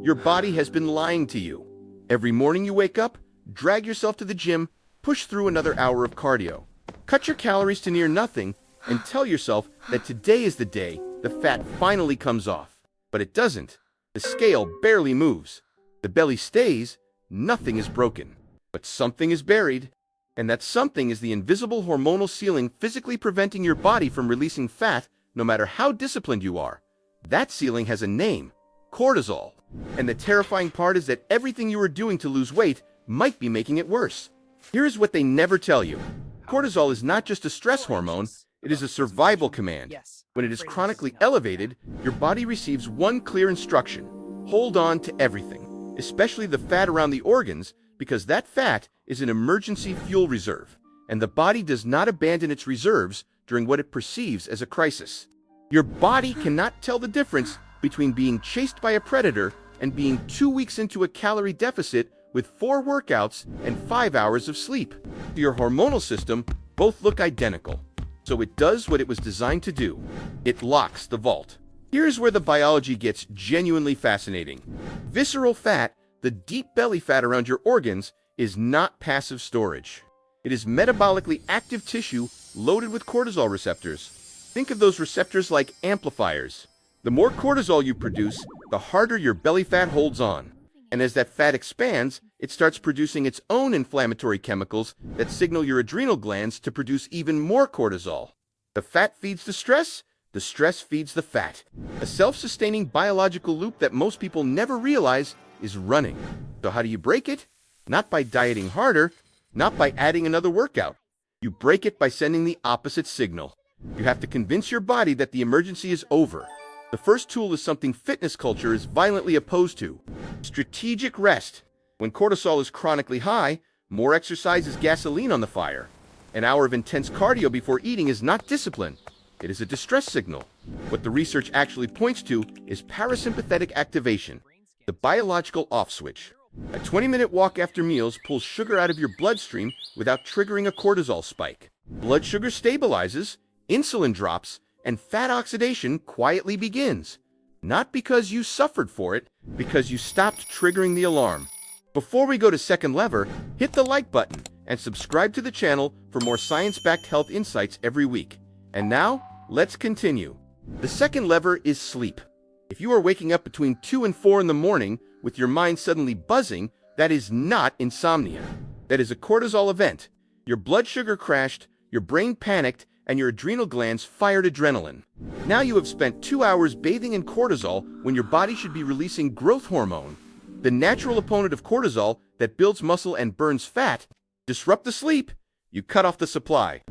Your body has been lying to you. Every morning you wake up, drag yourself to the gym, push through another hour of cardio. Cut your calories to near nothing, and tell yourself that today is the day the fat finally comes off. But it doesn't. The scale barely moves. The belly stays, nothing is broken. But something is buried, and that something is the invisible hormonal ceiling physically preventing your body from releasing fat no matter how disciplined you are. That ceiling has a name: cortisol. And the terrifying part is that everything you are doing to lose weight might be making it worse. Here is what they never tell you. Cortisol is not just a stress hormone, it is a survival command. When it is chronically elevated, your body receives one clear instruction: hold on to everything, especially the fat around the organs, because that fat is an emergency fuel reserve, and the body does not abandon its reserves during what it perceives as a crisis. Your body cannot tell the difference between being chased by a predator and being 2 weeks into a calorie deficit with 4 workouts and 5 hours of sleep. To your hormonal system, both look identical. So it does what it was designed to do. It locks the vault. Here's where the biology gets genuinely fascinating. Visceral fat, the deep belly fat around your organs, is not passive storage. It is metabolically active tissue loaded with cortisol receptors. Think of those receptors like amplifiers. The more cortisol you produce, the harder your belly fat holds on. And as that fat expands, it starts producing its own inflammatory chemicals that signal your adrenal glands to produce even more cortisol. The fat feeds the stress feeds the fat. A self-sustaining biological loop that most people never realize is running. So how do you break it? Not by dieting harder, not by adding another workout. You break it by sending the opposite signal. You have to convince your body that the emergency is over. The first tool is something fitness culture is violently opposed to: strategic rest. When cortisol is chronically high, more exercise is gasoline on the fire. An hour of intense cardio before eating is not discipline. It is a distress signal. What the research actually points to is parasympathetic activation, the biological off switch. A 20-minute walk after meals pulls sugar out of your bloodstream without triggering a cortisol spike. Blood sugar stabilizes, insulin drops, and fat oxidation quietly begins. Not because you suffered for it, because you stopped triggering the alarm. Before we go to second lever, hit the like button and subscribe to the channel for more science-backed health insights every week. And now, let's continue. The second lever is sleep. If you are waking up between 2 and 4 in the morning with your mind suddenly buzzing, that is not insomnia. That is a cortisol event. Your blood sugar crashed, your brain panicked, and your adrenal glands fired adrenaline. Now you have spent 2 hours bathing in cortisol when your body should be releasing growth hormone, the natural opponent of cortisol that builds muscle and burns fat. Disrupt the sleep, you cut off the supply.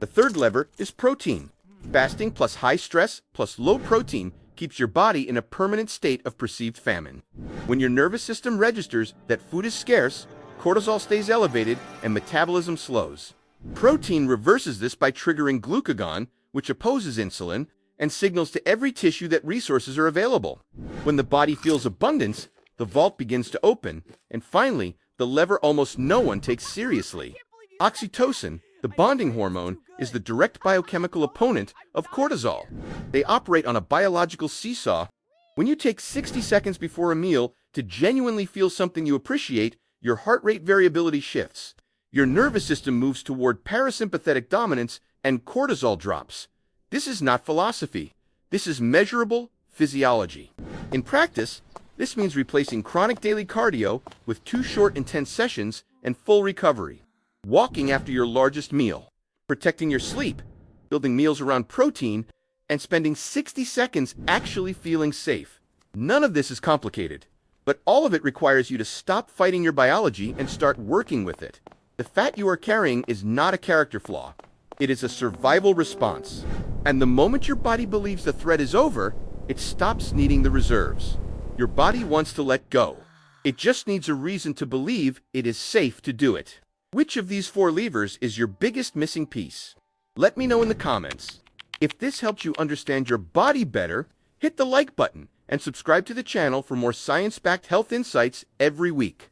The third lever is protein. Fasting plus high stress plus low protein keeps your body in a permanent state of perceived famine. When your nervous system registers that food is scarce, cortisol stays elevated and metabolism slows. Protein reverses this by triggering glucagon, which opposes insulin, and signals to every tissue that resources are available. When the body feels abundance, the vault begins to open, and finally, the lever almost no one takes seriously. Oxytocin, the bonding hormone, is the direct biochemical opponent of cortisol. They operate on a biological seesaw. When you take 60 seconds before a meal to genuinely feel something you appreciate, your heart rate variability shifts. Your nervous system moves toward parasympathetic dominance and cortisol drops. This is not philosophy. This is measurable physiology. In practice, this means replacing chronic daily cardio with 2 short, intense sessions and full recovery. Walking after your largest meal, protecting your sleep, building meals around protein, and spending 60 seconds actually feeling safe. None of this is complicated, but all of it requires you to stop fighting your biology and start working with it. The fat you are carrying is not a character flaw. It is a survival response. And the moment your body believes the threat is over, it stops needing the reserves. Your body wants to let go. It just needs a reason to believe it is safe to do it. Which of these 4 levers is your biggest missing piece? Let me know in the comments. If this helps you understand your body better, hit the like button and subscribe to the channel for more science-backed health insights every week.